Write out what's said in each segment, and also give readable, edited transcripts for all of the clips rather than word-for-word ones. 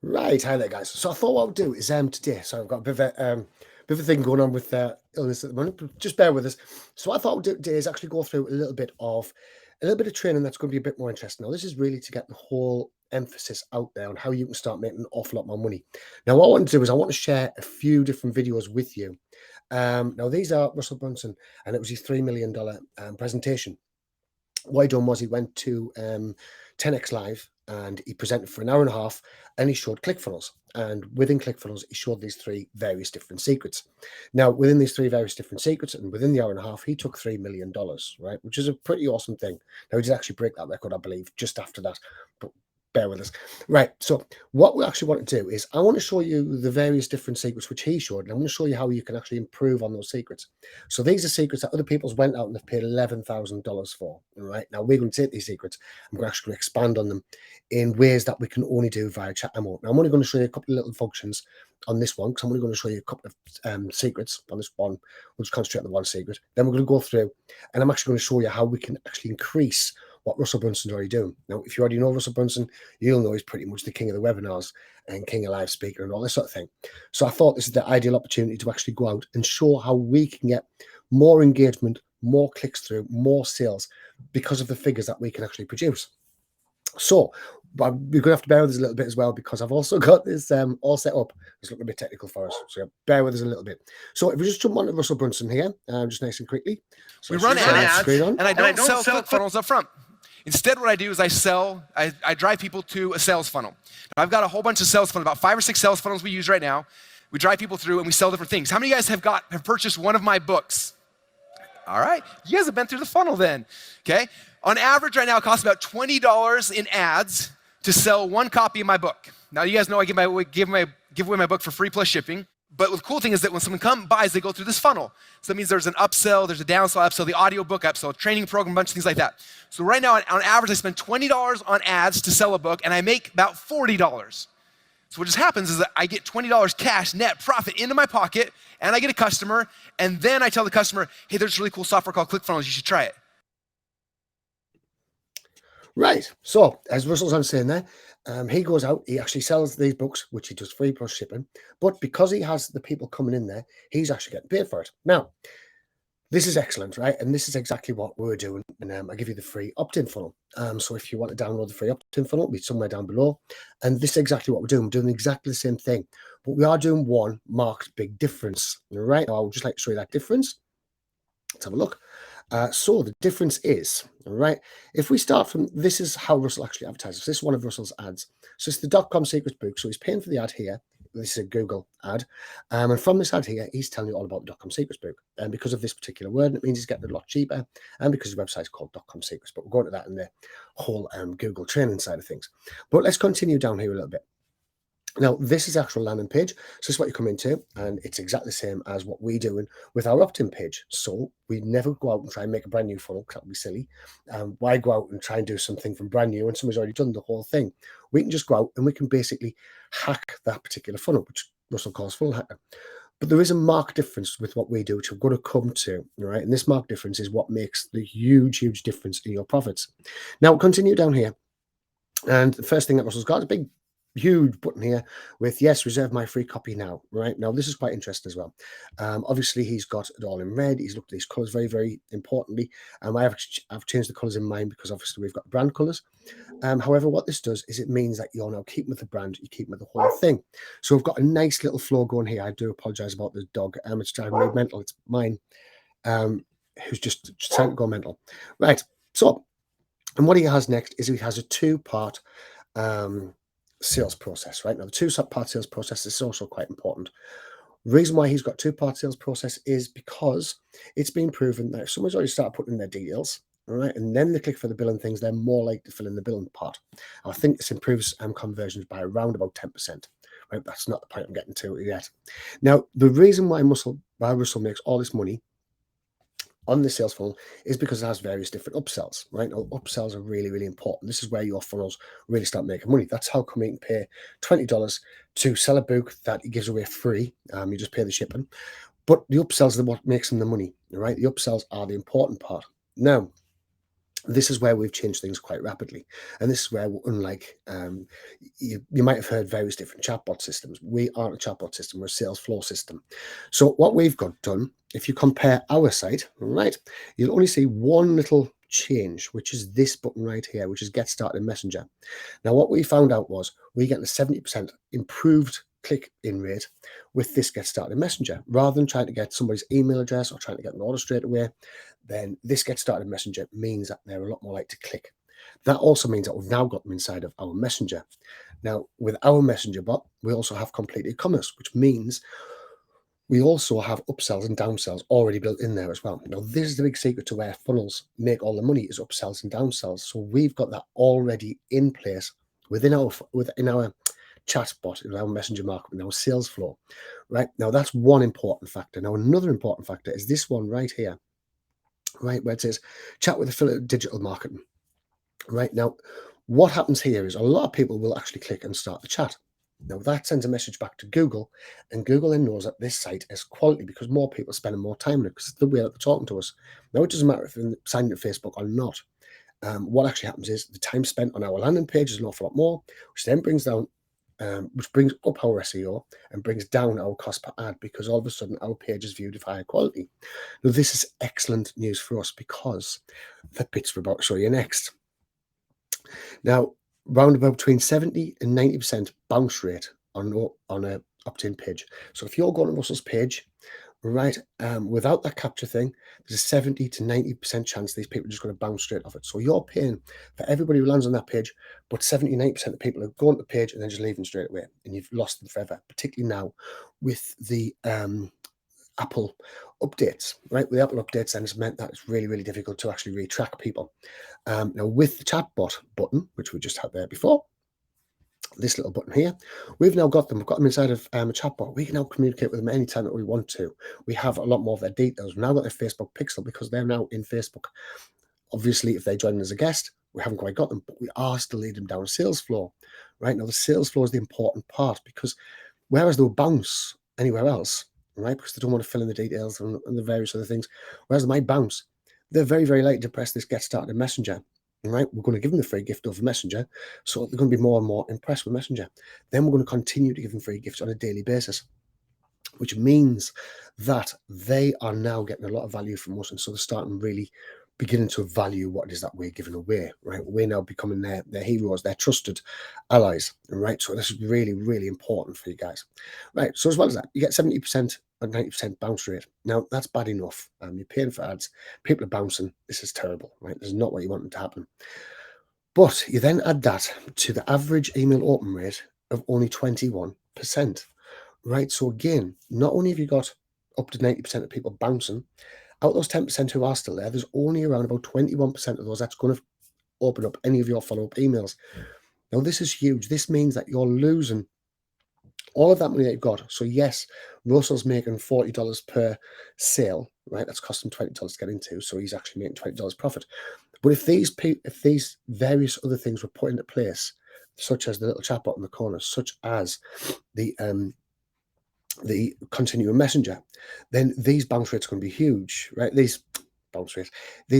Right, hi there, guys. So I thought what I'll do is today. So I've got a bit of a thing going on with illness at the moment. But just bear with us. So what I thought I'll do today is actually go through a little bit of training that's going to be a bit more interesting. Now, this is really to get the whole emphasis out there on how you can start making an awful lot more money. Now, what I want to do is I want to share a few different videos with you. Now, these are Russell Brunson, and it was his $3 million presentation. What he done was he went to 10x Live and he presented for an hour and a half and he showed ClickFunnels. And within ClickFunnels, he showed these three various different secrets. Now, within these three various different secrets and within the hour and a half, he took $3 million, right? Which is a pretty awesome thing. Now, he did actually break that record, I believe, just after that. But bear with us. Right. So what we actually want to do is I want to show you the various different secrets which he showed. And I'm going to show you how you can actually improve on those secrets. So these are secrets that other people's went out and they've paid $11,000 for. All right. Now we're going to take these secrets and we're actually going to expand on them in ways that we can only do via chat demo. Now I'm only going to show you a couple of little functions on this one because I'm only going to show you a couple of secrets on this one. We'll just concentrate on the one secret. Then we're going to go through and I'm actually going to show you how we can actually increase what Russell Brunson's already doing. Now, if you already know Russell Brunson, you'll know he's pretty much the king of the webinars and king of live speaker and all this sort of thing. So I thought this is the ideal opportunity to actually go out and show how we can get more engagement, more clicks through, more sales because of the figures that we can actually produce. So but we're going to have to bear with us a little bit as well because I've also got this all set up. It's looking a bit technical for us, so bear with us a little bit. So if we just jump onto Russell Brunson here, just nice and quickly. So we run ads, and I don't sell ClickFunnels up front. Instead, what I do is I drive people to a sales funnel. Now, I've got a whole bunch of sales funnels, about 5 or 6 sales funnels we use right now. We drive people through and we sell different things. How many of you guys have purchased one of my books? All right, you guys have been through the funnel then, okay? On average right now, it costs about $20 in ads to sell one copy of my book. Now, you guys know I give away my book for free plus shipping. But the cool thing is that when someone buys, they go through this funnel. So that means there's an upsell, there's a downsell, upsell, the audiobook upsell, training program, a bunch of things like that. So right now, on average, I spend $20 on ads to sell a book, and I make about $40. So what just happens is that I get $20 cash net profit into my pocket, and I get a customer, and then I tell the customer, hey, there's really cool software called ClickFunnels, you should try it. Right. So as Russell's saying there, he goes out, he actually sells these books, which he does free plus shipping. But because he has the people coming in there, he's actually getting paid for it. Now, this is excellent, right? And this is exactly what we're doing. And I give you the free opt-in funnel. So if you want to download the free opt-in funnel, it'll be somewhere down below. And this is exactly what we're doing. We're doing exactly the same thing. But we are doing one marked big difference. All right. Now, I would just like to show you that difference. Let's have a look. So the difference is, all right, if we start from, this is how Russell actually advertises. This is one of Russell's ads. So it's the .com secrets book. So he's paying for the ad here. This is a Google ad. And from this ad here, he's telling you all about the .com secrets book. And because of this particular word, it means he's getting a lot cheaper. And because his website's called .com secrets. But we'll go into that in the whole Google training side of things. But let's continue down here a little bit. Now, this is actual landing page. So this is what you come into, and it's exactly the same as what we're doing with our opt-in page. So we never go out and try and make a brand new funnel, because that would be silly. Why go out and try and do something from brand new when somebody's already done the whole thing? We can just go out and we can basically hack that particular funnel, which Russell calls funnel hacker. But there is a marked difference with what we do, which we're going to come to, right? And this marked difference is what makes the huge difference in your profits. Now, continue down here. And the first thing that Russell's got is a big huge button here with yes, reserve my free copy now. Right now, this is quite interesting as well. Obviously, he's got it all in red. He's looked at these colors very, very importantly. I've changed the colors in mine because obviously we've got brand colors. However, what this does is it means that you're now keeping with the brand, you keep with the whole thing. So we've got a nice little flow going here. I do apologize about the dog. It's driving me mental. It's mine, who's just trying to go mental. Right. So, and what he has next is he has a 2-part sales process. Right now, the 2-part sales process is also quite important. Reason why he's got 2-part sales process is because it's been proven that if someone's already started putting in their details, all right, and then they click for the billing things, they're more likely to fill in the billing part. I think this improves conversions by around about 10%. Right, that's not the point I'm getting to yet. Now, the reason why Russell makes all this money on the sales funnel is because it has various different upsells, right? Now, upsells are really, really important. This is where your funnels really start making money. That's how come you can pay $20 to sell a book that he gives away free. You just pay the shipping. But the upsells are what makes them the money, right? The upsells are the important part. Now, This is where we've changed things quite rapidly. And this is where, unlike, you might have heard various different chatbot systems. We aren't a chatbot system, we're a sales flow system. So what we've got done, if you compare our site, right, you'll only see one little change, which is this button right here, which is Get Started in Messenger. Now, what we found out was we get a 70% improved click-in rate with this Get Started in Messenger. Rather than trying to get somebody's email address or trying to get an order straight away, then this Get Started in Messenger means that they're a lot more likely to click. That also means that we've now got them inside of our Messenger. Now, with our Messenger bot, we also have complete e-commerce, which means we also have upsells and downsells already built in there as well. Now, this is the big secret to where funnels make all the money, is upsells and downsells. So we've got that already in place within our chatbot, in our messenger market, in our sales flow. Right now, that's one important factor. Now, another important factor is this one right here, right, where it says chat with affiliate digital marketing. Right now, what happens here is a lot of people will actually click and start the chat. Now, that sends a message back to Google, and Google then knows that this site is quality because more people are spending more time on it because it's the way that they're talking to us. Now, it doesn't matter if they're signed into Facebook or not. What actually happens is the time spent on our landing page is an awful lot more, which then brings down, which brings up our SEO and brings down our cost per ad because all of a sudden our page is viewed of higher quality. Now, this is excellent news for us because the bits we're about to show you next. Now, round about between 70 and 90% bounce rate on a opt-in page. So if you're going to Russell's page, right, without that capture thing, there's a 70 to 90% chance these people are just going to bounce straight off it. So you're paying for everybody who lands on that page, but 70-90% of people are going to the page and then just leaving straight away, and you've lost them forever, particularly now with the Apple updates, right? With the Apple updates, then it's meant that it's really, really difficult to actually retrack people. Now, with the chatbot button, which we just had there before, this little button here, we've now got them. We've got them inside of a chatbot. We can now communicate with them anytime that we want to. We have a lot more of their details. We've now got their Facebook pixel because they're now in Facebook. Obviously, if they join as a guest, we haven't quite got them, but we are still leading them down a sales flow. Right now, the sales flow is the important part because whereas they'll bounce anywhere else, right, because they don't want to fill in the details and the various other things, whereas they might bounce, they're very, very likely to press this Get Started in Messenger. Right, we're going to give them the free gift over Messenger, so they're going to be more and more impressed with Messenger. Then we're going to continue to give them free gifts on a daily basis, which means that they are now getting a lot of value from us, and so they're starting really beginning to value what it is that we're giving away, right? We're now becoming their heroes, their trusted allies, right? So this is really, really important for you guys, right? So as well as that, you get 70% and 90% bounce rate. Now, that's bad enough. You're paying for ads, people are bouncing. This is terrible, right? This is not what you want them to happen. But you then add that to the average email open rate of only 21%, right? So again, not only have you got up to 90% of people bouncing, out of those 10% who are still there, there's only around about 21% of those that's going to open up any of your follow-up emails. Now, this is huge. This means that you're losing all of that money that you've got. So yes, Russell's making $40 per sale, right? That's costing $20 to get into. So he's actually making $20 profit. But if these various other things were put into place, such as the little chatbot in the corner, such as the continuum messenger, then these bounce rates are going to be huge, right? These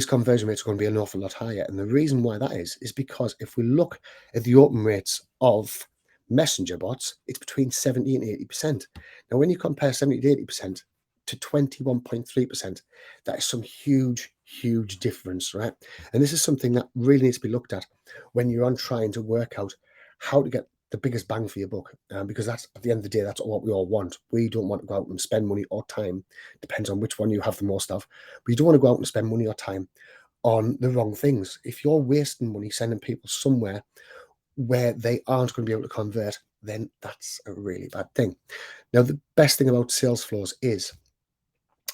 conversion rates are going to be an awful lot higher. And the reason why that is because if we look at the open rates of messenger bots, it's between 70 and 80%. Now, when you compare 70 to 80% to 21.3%, that is some huge, huge difference, right? And this is something that really needs to be looked at when you're on trying to work out how to get the biggest bang for your buck, because that's, at the end of the day, that's what we all want. We don't want to go out and spend money or time, depends on which one you have the most of, but you don't want to go out and spend money or time on the wrong things. If you're wasting money sending people somewhere where they aren't going to be able to convert, then that's a really bad thing. Now, the best thing about sales flows is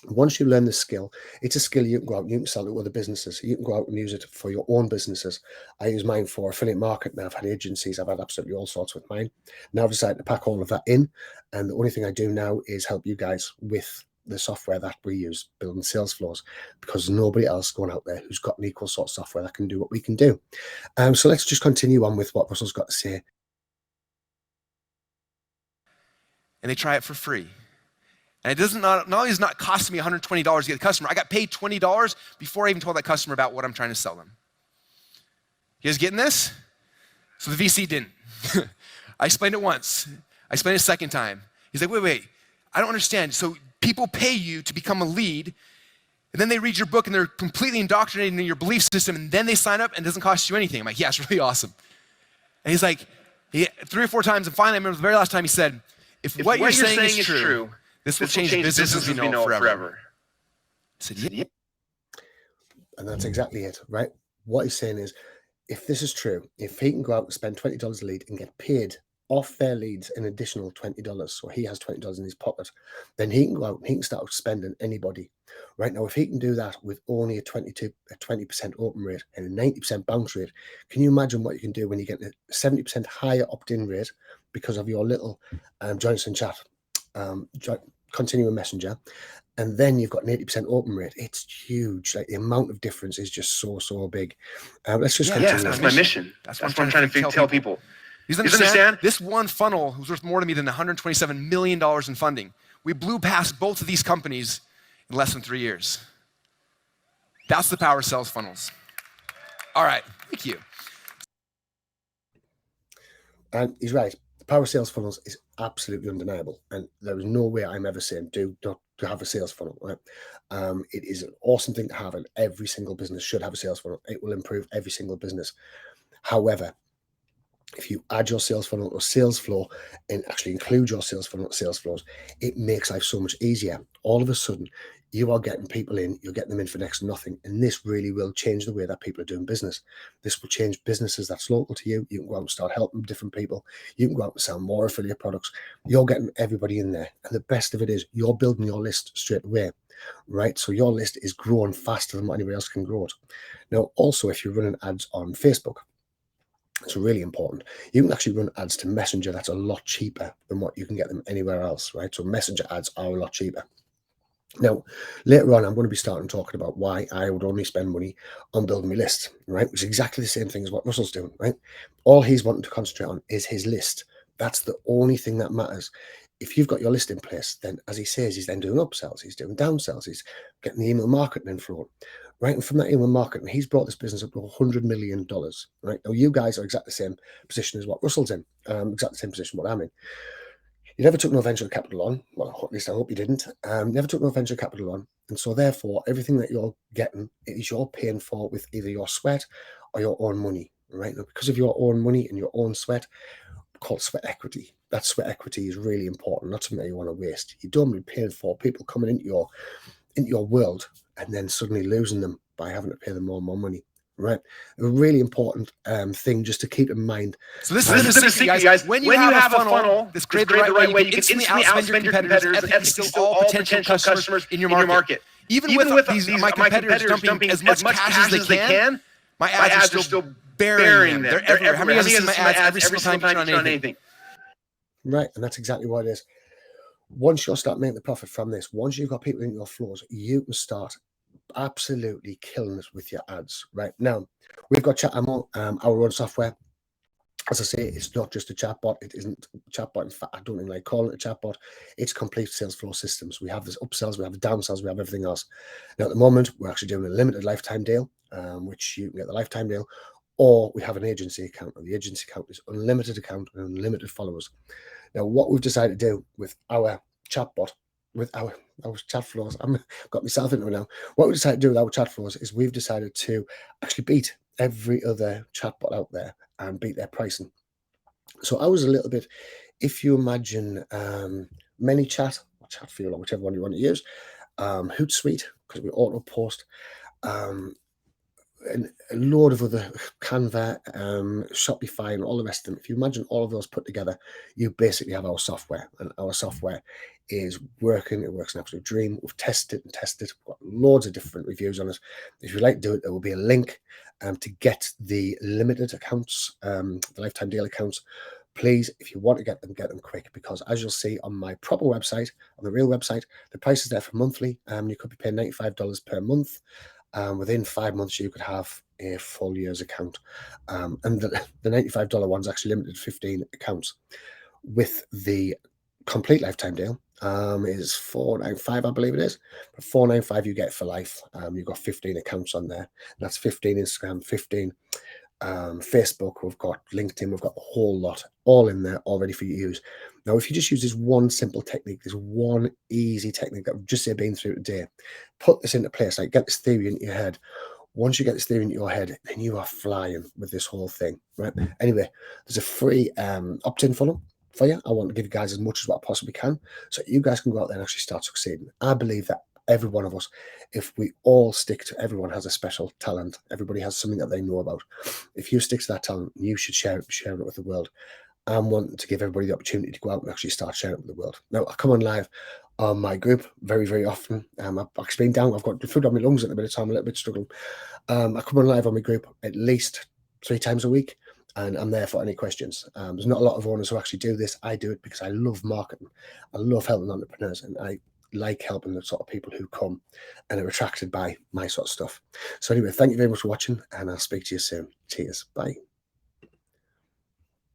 once you learn the skill, it's a skill you can go out and you can sell to other businesses. You can go out and use it for your own businesses. I use mine for affiliate marketing. I've had agencies. I've had absolutely all sorts with mine. Now I've decided to pack all of that in. And the only thing I do now is help you guys with the software that we use, building sales flows, because nobody else going out there who's got an equal sort of software that can do what we can do. So let's just continue on with what Russell's got to say. And they try it for free. And it doesn't, not only is it not costing me $120 to get the customer, I got paid $20 before I even told that customer about what I'm trying to sell them. You guys getting this? So the VC didn't. I explained it once. I explained it a second time. He's like, wait, I don't understand. So people pay you to become a lead, and then they read your book and they're completely indoctrinated into your belief system, and then they sign up and it doesn't cost you anything. I'm like, yeah, it's really awesome. And he's like, 3 or 4 times, and finally I remember the very last time he said, if what you're saying is true, this will change businesses we know forever. I said, yeah. And that's exactly it, right? What he's saying is, if this is true, if he can go out and spend $20 a lead and get paid off their leads an additional $20, so he has $20 in his pocket, then he can go out and he can start spending anybody. Right now, if he can do that with only a 20% open rate and a 90% bounce rate, can you imagine what you can do when you get a 70% higher opt-in rate because of your little join us in chat, continuing messenger, and then you've got an 80% open rate? It's huge. Like, the amount of difference is just so big. Let's just continue. Yeah, that's my mission. That's what I'm trying to tell people. You understand? This one funnel was worth more to me than $127 million in funding. We blew past both of these companies in less than 3 years. That's the power of sales funnels. All right, thank you. And he's right. The power of sales funnels is absolutely undeniable. And there is no way I'm ever saying do not to have a sales funnel, right? It is an awesome thing to have, and every single business should have a sales funnel. It will improve every single business. However, if you add your sales funnel or sales flow and actually include your sales funnel or sales flows, it makes life so much easier. All of a sudden, you are getting people in, you're getting them in for next to nothing. And this really will change the way that people are doing business. This will change businesses that's local to you. You can go out and start helping different people. You can go out and sell more affiliate products. You're getting everybody in there. And the best of it is you're building your list straight away, right? So your list is growing faster than what anybody else can grow it. Now, also, if you're running ads on Facebook, it's really important. You can actually run ads to Messenger that's a lot cheaper than what you can get them anywhere else, right? So Messenger ads are a lot cheaper. Now, later on, I'm going to be starting talking about why I would only spend money on building my list, right? Which is exactly the same thing as what Russell's doing, right? All he's wanting to concentrate on is his list. That's the only thing that matters. If you've got your list in place, then, as he says, he's then doing upsells, he's doing downsells, he's getting the email marketing in flow, right? And from that email marketing, he's brought this business up to $100 million, right? Now, you guys are exactly the same position as what Russell's in, exactly the same position what I'm in. You never took no venture capital on. Well, at least I hope you didn't. Never took no venture capital on. And so therefore, everything that you're getting is you're paying for with either your sweat or your own money, right? Now, because of your own money and your own sweat, called sweat equity. That sweat equity is really important, not something that you want to waste. You don't be paying for people coming into your world and then suddenly losing them by having to pay them more and more money. Right, a really important thing just to keep in mind. So this is the secret, guys. When you have a funnel that's created the right way, you can instantly outspend your competitors and steal all potential customers in your market. Even with my competitors dumping as much cash as they can, my ads are still burying them. They're everywhere. How many of you guys see my ads every single time you turn on anything? Right, and that's exactly what it is. Once you'll start making the profit from this, once you've got people in your floors, you can start absolutely killing it with your ads. Right now, we've got our own software. As I say, it's not just a chatbot. It isn't a chatbot. In fact, I don't even like calling it a chatbot. It's complete sales flow systems. We have this upsells, we have the downsells, we have everything else. Now, at the moment, we're actually doing a limited lifetime deal, which you can get the lifetime deal, or we have an agency account. And the agency account is unlimited account and unlimited followers. Now, what we've decided to do with our chatbot, with our chat flows, I've got myself into it now. What we decided to do with our chat flows is we've decided to actually beat every other chatbot out there and beat their pricing. So I was a little bit, if you imagine ManyChat or Chatfuel or whichever one you want to use, Hootsuite, because we auto post, and a load of other Canva, Shopify, and all the rest of them. If you imagine all of those put together, you basically have our software, and our software is working. It works an absolute dream. We've tested and tested. We've got loads of different reviews on it. If you'd like to do it, there will be a link to get the limited accounts, the lifetime deal accounts. Please, if you want to get them quick, because as you'll see on my proper website, on the real website, the price is there for monthly. You could be paying $95 per month. Within 5 months, you could have a full year's account. And the $95 one's actually limited to 15 accounts. With the complete lifetime deal, is $495, I believe it is. But $495 you get for life. You've got 15 accounts on there. That's 15 Instagram, 15 Facebook, we've got LinkedIn, we've got a whole lot all in there already for you to use. Now, if you just use this one simple technique, this one easy technique that we've just say been through today, put this into place, like get this theory into your head. Once you get this theory into your head, then you are flying with this whole thing, right? Anyway, there's a free opt-in funnel for you. I want to give you guys as much as what I possibly can, so you guys can go out there and actually start succeeding. I believe that every one of us, if we all stick to, everyone has a special talent. Everybody has something that they know about. If you stick to that talent, you should share it with the world. I'm wanting to give everybody the opportunity to go out and actually start sharing it with the world. Now, I come on live on my group very, very often. I've actually been down. I've got the food on my lungs at the minute, so I'm a little bit struggling. I come on live on my group at least 3 times a week, and I'm there for any questions. There's not a lot of owners who actually do this. I do it because I love marketing. I love helping entrepreneurs, and I like helping the sort of people who come and are attracted by my sort of stuff. So anyway, thank you very much for watching, and I'll speak to you soon. Cheers. Bye.